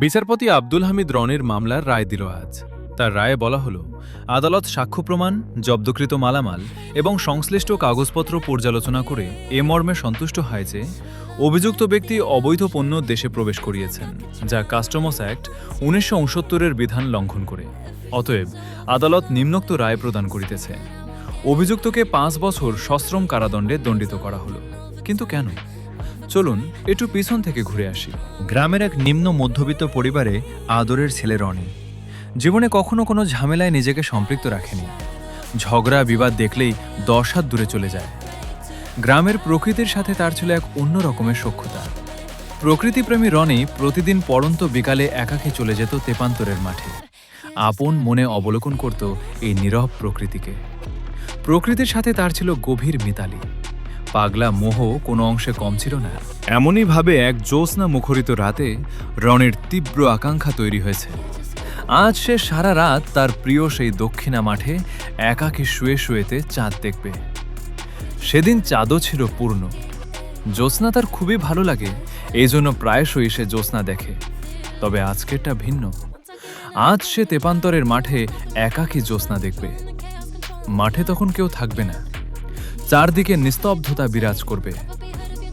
বিচারপতি আব্দুল হামিদ রনির মামলার রায় দিল আজ। তার রায়ে বলা হলো, আদালত সাক্ষ্য প্রমাণ, জব্দকৃত মালামাল এবং সংশ্লিষ্ট কাগজপত্র পর্যালোচনা করে এ মর্মে সন্তুষ্ট হয় যে অভিযুক্ত ব্যক্তি অবৈধ পণ্য দেশে প্রবেশ করিয়েছেন, যা কাস্টমস অ্যাক্ট ১৯৬৯-এর বিধান লঙ্ঘন করে। অতএব আদালত নিম্নোক্ত রায় প্রদান করিতেছে। অভিযুক্তকে ৫ বছর সশ্রম কারাদণ্ডে দণ্ডিত করা হলো। কিন্তু কেন? চলুন একটু পিছন থেকে ঘুরে আসি। গ্রামের এক নিম্ন মধ্যবিত্ত পরিবারে আদরের ছেলে রনি জীবনে কখনো কোনো ঝামেলায় নিজেকে সম্পৃক্ত রাখেনি। ঝগড়া বিবাদ দেখলেই ১০ হাত দূরে চলে যায়। গ্রামের প্রকৃতির সাথে তার ছিল এক অন্য রকমের সখ্যতা। প্রকৃতিপ্রেমী রনি প্রতিদিন পড়ন্ত বিকালে একাকী চলে যেত তেপান্তরের মাঠে। আপন মনে অবলোকন করত এই নীরব প্রকৃতিকে। প্রকৃতির সাথে তার ছিল গভীর মিতালি। পাগলা মোহ কোনো অংশে কম ছিল না। এমনই ভাবে এক জ্যোৎস্না মুখরিত রাতে রনির তীব্র আকাঙ্ক্ষা তৈরি হয়েছে। আজ সে সারা রাত তার প্রিয় সেই দক্ষিণা মাঠে একাকী শুয়ে শুয়েতে চাঁদ দেখবে। সেদিন চাঁদও ছিল পূর্ণ। জ্যোৎস্না তার খুবই ভালো লাগে, এই জন্য প্রায়শই সে জ্যোৎস্না দেখে। তবে আজকেরটা ভিন্ন। আজ সে তেপান্তরের মাঠে একাকী জ্যোৎস্না দেখবে। মাঠে তখন কেউ থাকবে না। চারদিকে নিস্তব্ধতা বিরাজ করবে।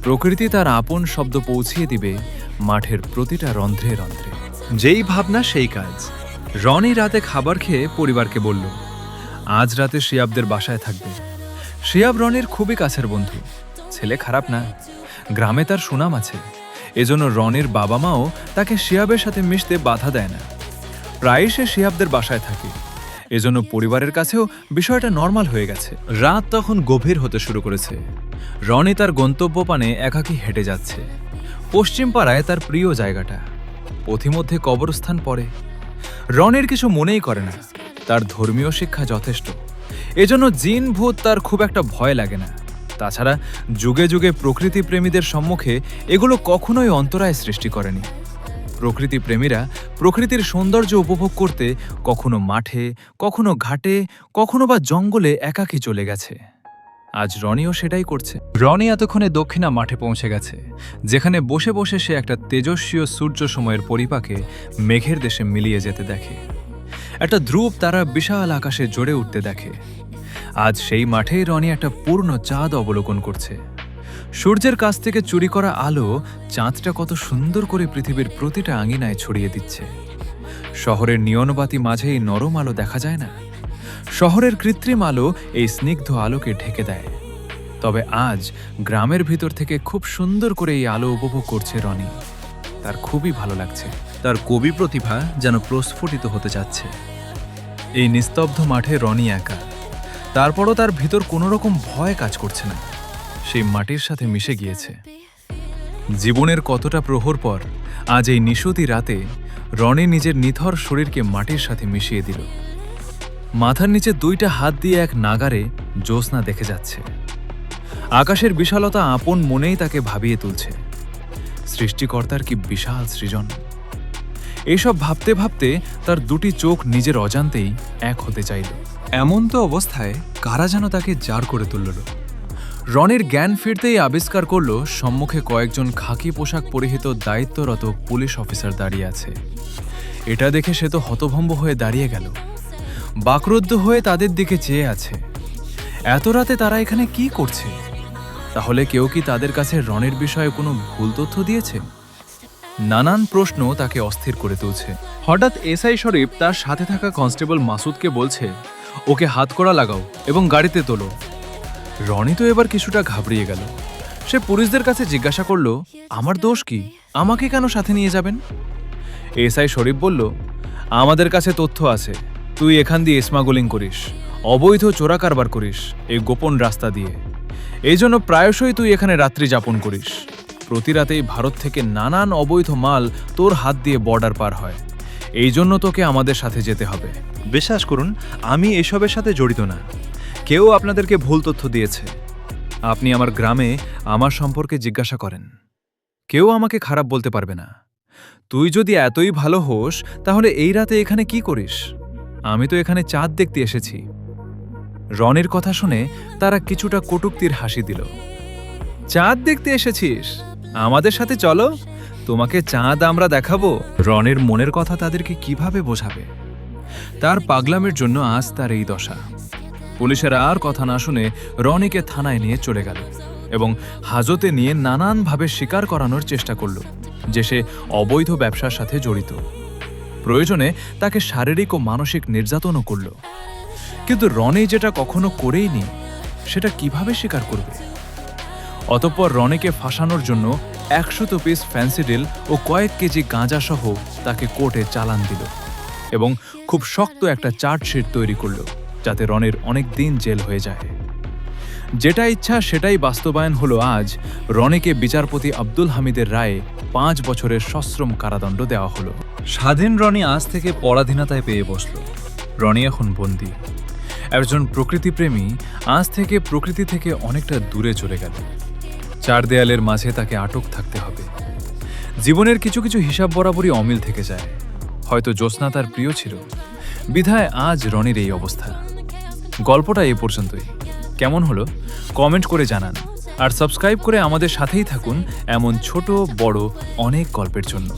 প্রকৃতি তার আপন শব্দ পৌঁছিয়ে দিবে মাঠের প্রতিটা রন্ধ্রে রন্ধ্রে। যেই ভাবনা সেই কাজ। রনি রাতে খাবার খেয়ে পরিবারকে বলল, আজ রাতে শিয়াবদের বাসায় থাকবে। শিয়াব রনির খুবই কাছের বন্ধু। ছেলে খারাপ না, গ্রামে তার সুনাম আছে। এজন্য রনির বাবা মাও তাকে শিয়াবের সাথে মিশতে বাধা দেয় না। প্রায়ই সে শিয়াবদের বাসায় থাকে। এজন্য পরিবারের কাছেও বিষয়টা নর্মাল হয়ে গেছে। রাত তখন গভীর হতে শুরু করেছে। রনি তার গন্তব্যপানে একাকী হেঁটে যাচ্ছে। পশ্চিম পাড়ায় তার প্রিয় জায়গাটা। পথিমধ্যে কবরস্থান পড়ে। রনির কিছু মনেই করে না। তার ধর্মীয় শিক্ষা যথেষ্ট। এজন্য জিন ভূত তার খুব একটা ভয় লাগে না। তাছাড়া যুগে যুগে প্রকৃতি প্রেমীদের সম্মুখে এগুলো কখনোই অন্তরায় সৃষ্টি করেনি। প্রকৃতি প্রেমীরা প্রকৃতির সৌন্দর্য উপভোগ করতে কখনো মাঠে, কখনো ঘাটে, কখনো বা জঙ্গলে একাকী চলে গেছে। আজ রনিও সেটাই করছে। রনি এতক্ষণে দক্ষিণা মাঠে পৌঁছে গেছে, যেখানে বসে বসে সে একটা তেজস্বী সূর্য সময়ের পরিপাকে মেঘের দেশে মিলিয়ে যেতে দেখে। একটা ধ্রুব তারা বিশাল আকাশে জ্বরে উঠতে দেখে। আজ সেই মাঠেই রনি একটা পূর্ণ চাঁদ অবলোকন করছে। সূর্যের কাছ থেকে চুরি করা আলো চাঁদটা কত সুন্দর করে পৃথিবীর প্রতিটা আঙিনায় ছড়িয়ে দিচ্ছে। শহরের নিয়নবাতি মাঝে এই নরম আলো দেখা যায় না। শহরের কৃত্রিম আলো এই স্নিগ্ধ আলোকে ঢেকে দেয়। তবে আজ গ্রামের ভিতর থেকে খুব সুন্দর করে এই আলো উপভোগ করছে রনি। তার খুবই ভালো লাগছে। তার কবি প্রতিভা যেন প্রস্ফুটিত হতে যাচ্ছে। এই নিস্তব্ধ মাঠে রনি একা। তারপরও তার ভিতর কোনো রকম ভয় কাজ করছে না। সেই মাটির সাথে মিশে গিয়েছে। জীবনের কতটা প্রহর পর আজ এই নিশতি রাতে রনি নিজের নিথর শরীরকে মাটির সাথে মিশিয়ে দিল। মাথার নিচে দুইটা হাত দিয়ে এক নাগারে জ্যোৎস্না দেখে যাচ্ছে। আকাশের বিশালতা আপন মনেই তাকে ভাবিয়ে তুলছে। সৃষ্টিকর্তার কি বিশাল সৃজন! এসব ভাবতে ভাবতে তার দুটি চোখ নিজের অজান্তেই এক হতে চাইল। এমন তো অবস্থায় কারা যেন তাকে জার করে তুলল। রনির জ্ঞান ফিরতেই আবিষ্কার করল সম্মুখে কয়েকজন খাকি পোশাক পরিহিত দায়িত্বরত পুলিশ অফিসার দাঁড়িয়ে আছে। এটা দেখে সে তো হতভম্ব হয়ে দাঁড়িয়ে গেল। বাকরুদ্ধ হয়ে তাদের দিকে চেয়ে আছে। এত রাতে তারা এখানে কি করছে? তাহলে কেউ কি তাদের কাছে রনির বিষয়ে কোনো ভুল তথ্য দিয়েছে? নানান প্রশ্ন তাকে অস্থির করে তুলছে। হঠাৎ এসআই শরীফ তার সাথে থাকা কনস্টেবল মাসুদকে বলছে, ওকে হাতকড়া লাগাও এবং গাড়িতে তোলো। রনি তো এবার কিছুটা ঘাবড়িয়ে গেল। সে পুলিশদের কাছে জিজ্ঞাসা করল, আমার দোষ কি? আমাকে কেন সাথে নিয়ে যাবেন? এসআই শরীফ বলল, আমাদের কাছে তথ্য আছে। তুই এখান দিয়ে স্মাগলিং করিস, অবৈধ চোরা কারবার করিস এই গোপন রাস্তা দিয়ে। এই জন্য প্রায়শই তুই এখানে রাত্রি যাপন করিস। প্রতি রাতেই ভারত থেকে নানান অবৈধ মাল তোর হাত দিয়ে বর্ডার পার হয়। এই জন্য তোকে আমাদের সাথে যেতে হবে। বিশ্বাস করুন, আমি এসবের সাথে জড়িত না। কেউ আপনাদেরকে ভুল তথ্য দিয়েছে। আপনি আমার গ্রামে আমার সম্পর্কে জিজ্ঞাসা করেন, কেউ আমাকে খারাপ বলতে পারবে না। তুই যদি এতই ভালো হোস তাহলে এই রাতে এখানে কি করিস? আমি তো এখানে চাঁদ দেখতে এসেছি। রনির কথা শুনে তারা কিছুটা কটূক্তির হাসি দিল। চাঁদ দেখতে এসেছিস? আমাদের সাথে চলো, তোমাকে চাঁদ আমরা দেখাবো। রনের মনের কথা তাদেরকে কিভাবে বোঝাবে? তার পাগলামের জন্য আজ তার এই দশা। পুলিশেরা আর কথা না শুনে রনিকে থানায় নিয়ে চলে গেল এবং হাজতে নিয়ে নানানভাবে স্বীকার করানোর চেষ্টা করল যে সে অবৈধ ব্যবসার সাথে জড়িত। প্রয়োজনে তাকে শারীরিক ও মানসিক নির্যাতনও করল। কিন্তু রনি যেটা কখনো করেইনি সেটা কিভাবে স্বীকার করবে? অতঃপর রনিকে ফাঁসানোর জন্য 100 পিস ফ্যান্সিডিল ও কয়েক কেজি গাঁজা সহ তাকে কোর্টে চালান দিল এবং খুব শক্ত একটা চার্জশিট তৈরি করল যাতে রনির অনেক দিন জেল হয়ে যায়। যেটা ইচ্ছা সেটাই বাস্তবায়ন হলো আজ। রনিকে বিচারপতি আব্দুল হামিদের রায়ে 5 বছরের সশ্রম কারাদণ্ড দেওয়া হলো। স্বাধীন রনি আজ থেকে পরাধীনতায় পেয়ে বসল। রনি এখন বন্দী। একজন প্রকৃতিপ্রেমী আজ থেকে প্রকৃতি থেকে অনেকটা দূরে চলে গেল। 4 দেয়ালের মাঝে তাকে আটক থাকতে হবে। জীবনের কিছু কিছু হিসাব বরাবরই অমিল থেকে যায়। হয়তো জ্যোৎস্না তার প্রিয় ছিল, বিধায় আজ রনির এই অবস্থা। গল্পটা এই পর্যন্তই। কেমন হলো কমেন্ট করে জানান, আর সাবস্ক্রাইব করে আমাদের সাথেই থাকুন এমন ছোট বড় অনেক গল্পের জন্য।